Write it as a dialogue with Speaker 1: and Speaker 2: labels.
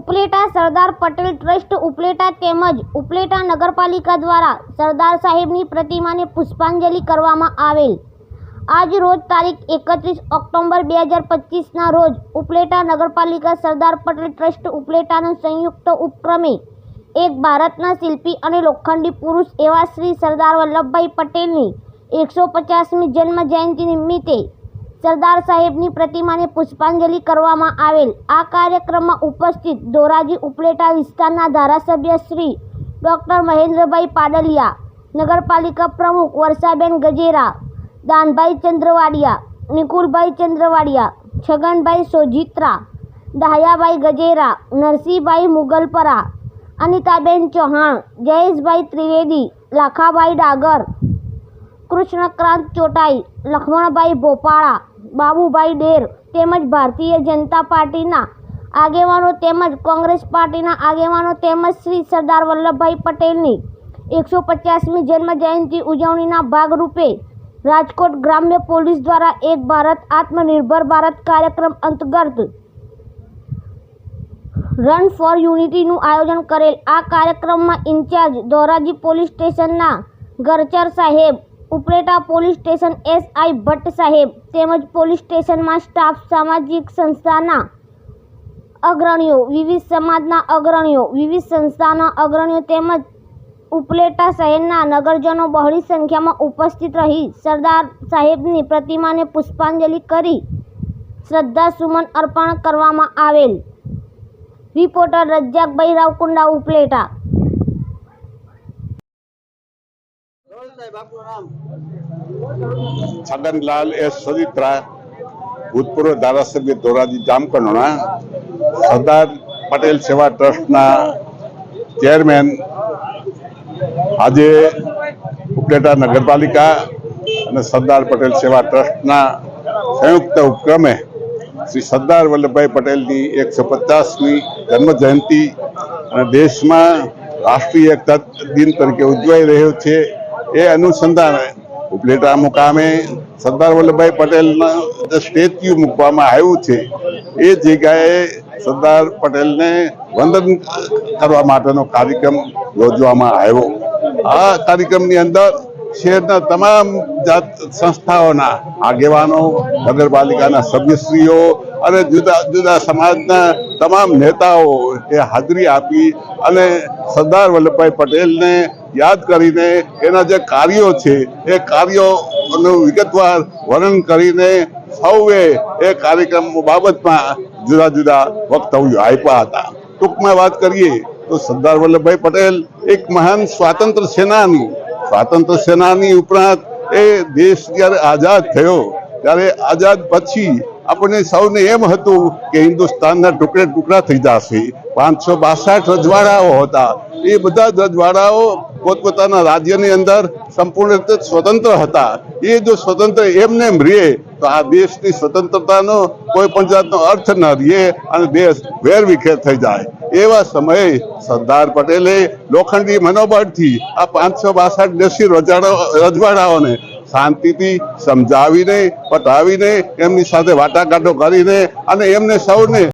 Speaker 1: Upleta Sardar Patel trust Upleta તેમજ ઉપલેટા નગરપાલિકા દ્વારા સરદાર સાહેબની પ્રતિમાને પુષ્પાંજલિ કરવામાં આવેલ। આજ રોજ તારીખ 31 ઓક્ટોબર 2025ના રોજ ઉપલેટા નગરપાલિકા સરદાર પટેલ ટ્રસ્ટ ઉપલેટાના સંયુક્ત ઉપક્રમે એક ભારતના શિલ્પી અને લોખંડી પુરુષ એવા શ્રી સરદાર વલ્લભભાઈ પટેલની 150મી જન્મ જયંતિ નિમિત્તે સરદાર સાહેબની પ્રતિમાને પુષ્પાંજલિ કરવામાં આવેલ। આ કાર્યક્રમમાં ઉપસ્થિત ધોરાજી ઉપલેટા વિસ્તારના ધારાસભ્ય શ્રી ડૉક્ટર મહેન્દ્રભાઈ પાડલિયા, નગરપાલિકા પ્રમુખ વર્ષાબેન ગજેરા, દાનભાઈ ચંદ્રવાડિયા, નિકુલભાઈ ચંદ્રવાડિયા, છગનભાઈ સોજીત્રા, દહાયાભાઈ ગજેરા, નરસિંહભાઈ મુગલપરા, અનિતાબેન ચૌહાણ, જયેશભાઈ ત્રિવેદી, લાખાભાઈ ડાગર, કૃષ્ણકાંત ચોટાઈ, લક્ષ્મણભાઈ ભોપાળા, બાબુભાઈ ડેર તેમજ ભારતીય જનતા પાર્ટીના આગેવાનો તેમજ કોંગ્રેસ પાર્ટીના આગેવાનો તેમજ શ્રી સરદાર વલ્લભભાઈ પટેલની 150મી જન્મ જયંતિ ઉજવણીના ભાગરૂપે રાજકોટ ગ્રામ્ય પોલીસ દ્વારા એક ભારત આત્મનિર્ભર ભારત કાર્યક્રમ અંતર્ગત રન ફોર યુનિટીનું આયોજન કરેલ। આ કાર્યક્રમમાં ઇન્ચાર્જ ધોરાજી પોલીસ સ્ટેશનના ગરચર સાહેબ, Upleta police station SI Bhatt સાહેબ તેમજ પોલીસ સ્ટેશનમાં સ્ટાફ, સામાજિક સંસ્થાના અગ્રણીઓ, વિવિધ સમાજના અગ્રણીઓ, વિવિધ સંસ્થાના અગ્રણીઓ તેમજ ઉપલેટા શહેરના નગરજનો બહોળી સંખ્યામાં ઉપસ્થિત રહી સરદાર સાહેબની પ્રતિમાને પુષ્પાંજલિ કરી શ્રદ્ધાસુમન અર્પણ કરવામાં આવેલ। રિપોર્ટર રજાકભાઈ રાવકુંડા, ઉપલેટા।
Speaker 2: છગનલાલ એસ સોજીત્રા, ભૂતપૂર્વ ધારાસભ્ય ધોરાજી જામકંડોરણા, સરદાર પટેલ સેવા ટ્રસ્ટના ચેરમેન, આજે ઉપલેટા નગરપાલિકા અને સરદાર પટેલ સેવા ટ્રસ્ટના સંયુક્ત ઉપક્રમે શ્રી સરદાર વલ્લભભાઈ પટેલની 150મી જન્મ જયંતિ અને દેશમાં રાષ્ટ્રીય એકતા દિન તરીકે ઉજવાઈ રહ્યો છે। એ અનુસંધાને ઉપલેટા મુકામે સરદાર વલ્લભભાઈ પટેલના જે સ્ટેચ્યુ મૂકવામાં આવ્યું છે એ જગ્યાએ સરદાર પટેલને વંદન કરવા માટેનો કાર્યક્રમ યોજવામાં આવ્યો। આ કાર્યક્રમની અંદર શહેરના તમામ જાત સંસ્થાઓના આગેવાનો, નગરપાલિકાના સભ્યશ્રીઓ અને જુદા જુદા સમાજના તમામ નેતાઓ એ હાજરી આપી અને સરદાર વલ્લભભાઈ પટેલને યાદ કરીને એના જે કાર્યો છે એ કાર્યોનું વિગતવાર વર્ણન કરીને સૌએ એ કાર્યક્રમ બાબતમાં જુદા જુદા વક્તવ્યો આપ્યા હતા। ટૂંકમાં વાત કરીએ તો સરદાર વલ્લભભાઈ પટેલ એક મહાન સ્વાતંત્ર્ય સેનાની ઉપરાંત એ દેશ જ્યારે આઝાદ થયો ત્યારે આઝાદ પછી આપણને સૌને એમ હતું કે હિન્દુસ્તાનના ટુકડે ટુકડા થઈ જશે। 562 રજવાડાઓ હતા, એ બધા જ રજવાડાઓ પોતપોતાના રાજ્યની અંદર સંપૂર્ણ રીતે સ્વતંત્ર હતા। એ જો સ્વતંત્ર એમને એમ રહે તો આ દેશની સ્વતંત્રતાનો કોઈ પણ જાતનો અર્થ ન રહે અને દેશ વેરવિખેર થઈ જાય। એવા સમયે સરદાર પટેલે લોખંડી મનોબળથી આ 562 દેશી રજવાડાઓને શાંતિથી સમજાવીને, પટાવીને, એમની સાથે વાટાઘાટો કરીને અને એમને સૌને